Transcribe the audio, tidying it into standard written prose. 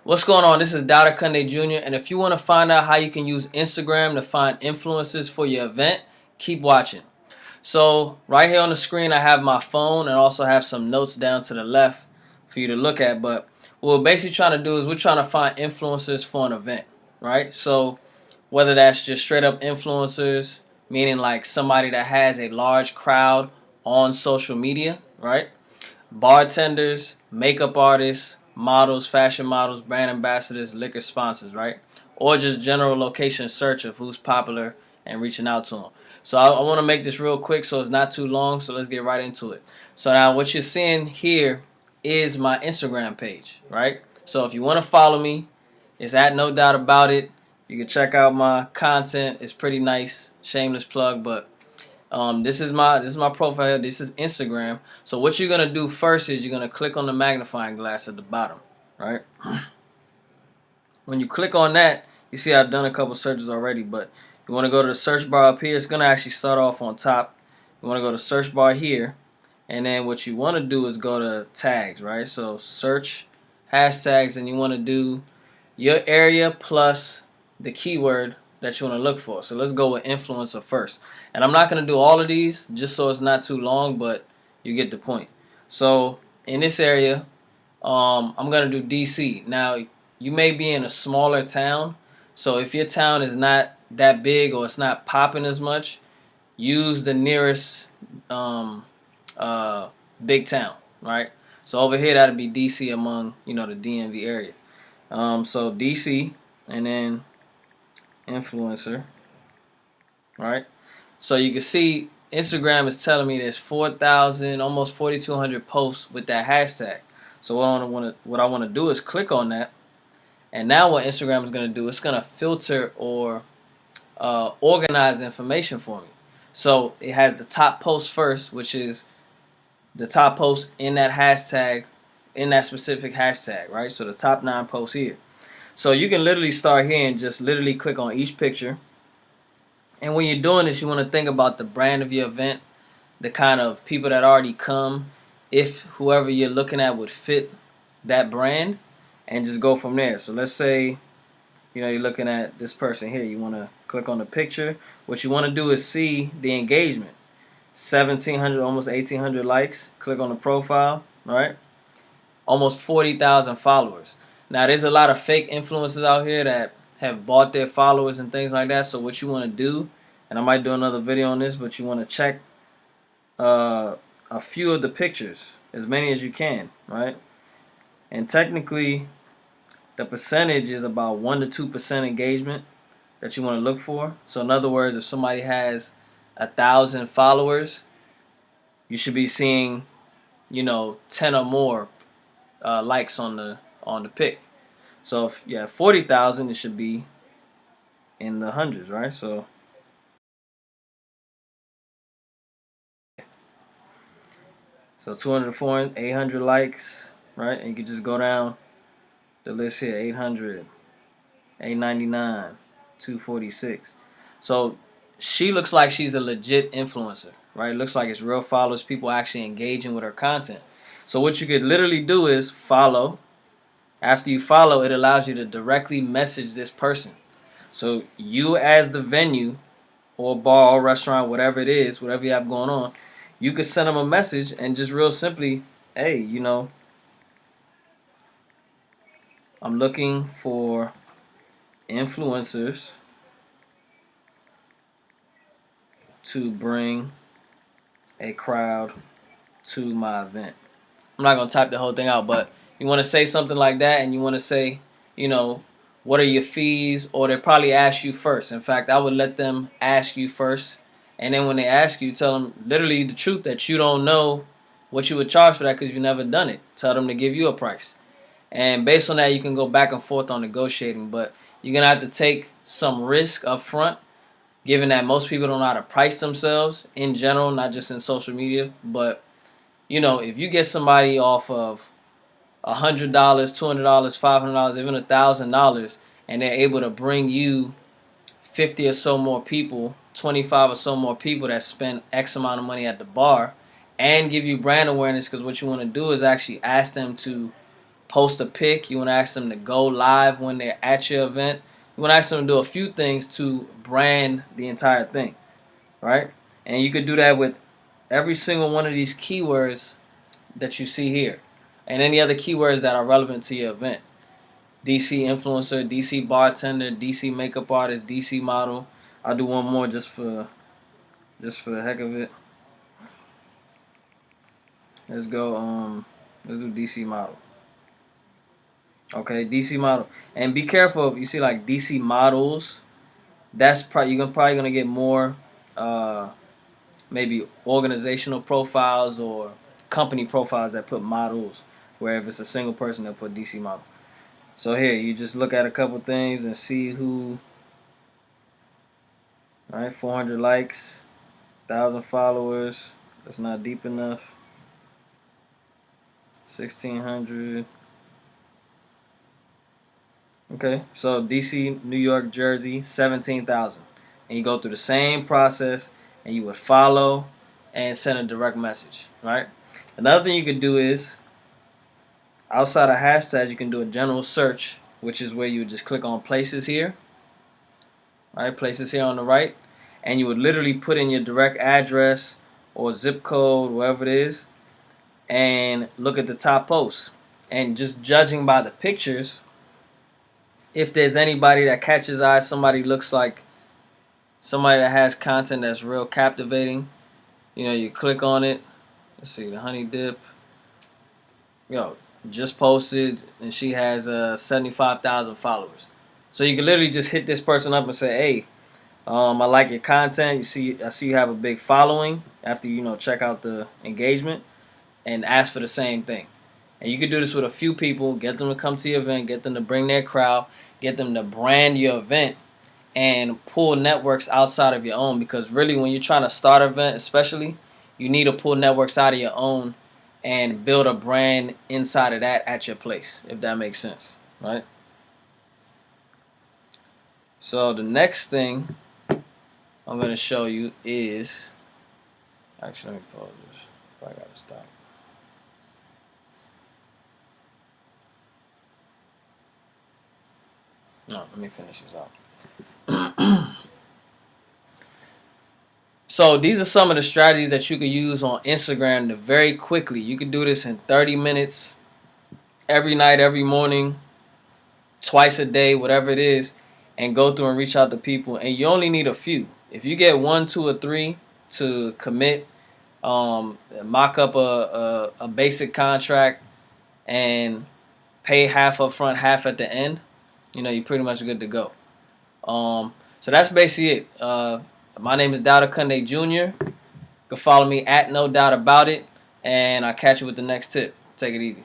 What's going on? This is Dr. Kunde Jr. And if you want to find out how you can use Instagram to find influencers for your event, keep watching. So right here on the screen, I have my phone and also have some notes down to the left for you to look at. But what we're basically trying to do is we're trying to find influencers for an event, right? So whether that's just straight up influencers, meaning like somebody that has a large crowd on social media, right? Bartenders, makeup artists, models, fashion models, brand ambassadors, liquor sponsors, right? Or just general location search of who's popular and reaching out to them. So I want to make this real quick so it's not too long, so let's get right into it. So now what you're seeing here is my Instagram page, right? So if you want to follow me, it's at No Doubt About It. You can check out my content. It's pretty nice. Shameless plug, but this is my profile. This is Instagram. So what you're gonna do first is you're gonna click on the magnifying glass at the bottom, right? When you click on that, you see I've done a couple searches already, but you want to go to the search bar up here. It's gonna actually start off on top. You want to go to search bar here, and then what you want to do is go to tags, right? So search hashtags, and you want to do your area plus the keyword that you want to look for. So let's go with influencer first. And I'm not going to do all of these just so it's not too long, but you get the point. So in this area, I'm going to do DC. Now, you may be in a smaller town. So if your town is not that big or it's not popping as much, use the nearest big town, right? So over here, that'll be DC among, the DMV area. So DC and then influencer, right? So you can see Instagram is telling me there's 4,000, almost 4,200 posts with that hashtag. So what I want to do is click on that, and now what Instagram is going to do, it's going to filter or organize information for me. So it has the top post first, which is the top post in that hashtag, in that specific hashtag, right? So the top 9 posts here. So you can literally start here and just literally click on each picture. And when you're doing this, you want to think about the brand of your event, the kind of people that already come, if whoever you're looking at would fit that brand, and just go from there. So let's say, you're looking at this person here. You want to click on the picture. What you want to do is see the engagement. 1,700, almost 1,800 likes. Click on the profile, right? Almost 40,000 followers. Now, there's a lot of fake influencers out here that have bought their followers and things like that. So what you want to do, and I might do another video on this, but you want to check a few of the pictures, as many as you can, right? And technically, the percentage is about 1 to 2% engagement that you want to look for. So in other words, if somebody has 1,000 followers, you should be seeing, 10 or more likes on the pic. So if you have 40,000, it should be in the hundreds, right? So 204, 800 likes, right? And you can just go down the list here: 800, 899, 246. So she looks like she's a legit influencer, right? Looks like it's real followers, people actually engaging with her content. So what you could literally do is follow. After you follow, it allows you to directly message this person. So you, as the venue or bar or restaurant, whatever it is, whatever you have going on, you could send them a message and just real simply, hey, I'm looking for influencers to bring a crowd to my event. I'm not going to type the whole thing out, but you want to say something like that, and you want to say, what are your fees? Or they probably ask you first. In fact, I would let them ask you first. And then when they ask you, tell them literally the truth, that you don't know what you would charge for that because you've never done it. Tell them to give you a price. And based on that, you can go back and forth on negotiating. But you're going to have to take some risk up front, given that most people don't know how to price themselves in general, not just in social media. But, if you get somebody off of $100, $200, $500, even $1,000, and they're able to bring you 50 or so more people, 25 or so more people that spend X amount of money at the bar, and give you brand awareness, because what you want to do is actually ask them to post a pic. You want to ask them to go live when they're at your event. You want to ask them to do a few things to brand the entire thing, right? And you could do that with every single one of these keywords that you see here and any other keywords that are relevant to your event. DC influencer, DC bartender, DC makeup artist, DC model. I'll do one more just for the heck of it. Let's go. Let's do DC model. Okay, DC model. And be careful if you see like DC models. That's probably you're probably gonna get more, maybe organizational profiles or company profiles that put models. Where if it's a single person, they'll put DC model. So here, you just look at a couple things and see who. All right, 400 likes, 1,000 followers. That's not deep enough. 1,600. Okay, so DC, New York, Jersey, 17,000. And you go through the same process, and you would follow and send a direct message, right? Another thing you could do is, outside of hashtags, you can do a general search, which is where you would just click on places here, right? Places here on the right, and you would literally put in your direct address or zip code, whatever it is, and look at the top posts. And just judging by the pictures, if there's anybody that catches eye, somebody looks like somebody that has content that's real captivating, you click on it. Let's see, the honey dip, just posted, and she has 75,000 followers. So you can literally just hit this person up and say, hey, I like your content. I see you have a big following. After check out the engagement, and ask for the same thing. And you can do this with a few people. Get them to come to your event. Get them to bring their crowd. Get them to brand your event and pull networks outside of your own. Because really, when you're trying to start an event, especially, you need to pull networks out of your own and build a brand inside of that at your place, if that makes sense, right? So the next thing I'm going to show you is, actually, let me pause this. I got to stop. No, let me finish this out. So these are some of the strategies that you can use on Instagram to very quickly. You can do this in 30 minutes, every night, every morning, twice a day, whatever it is, and go through and reach out to people. And you only need a few. If you get 1, 2, or 3 to commit, mock up a basic contract and pay half up front, half at the end, you're pretty much good to go. So that's basically it. My name is Dowda Kunde Jr. You can follow me at No Doubt About It, and I'll catch you with the next tip. Take it easy.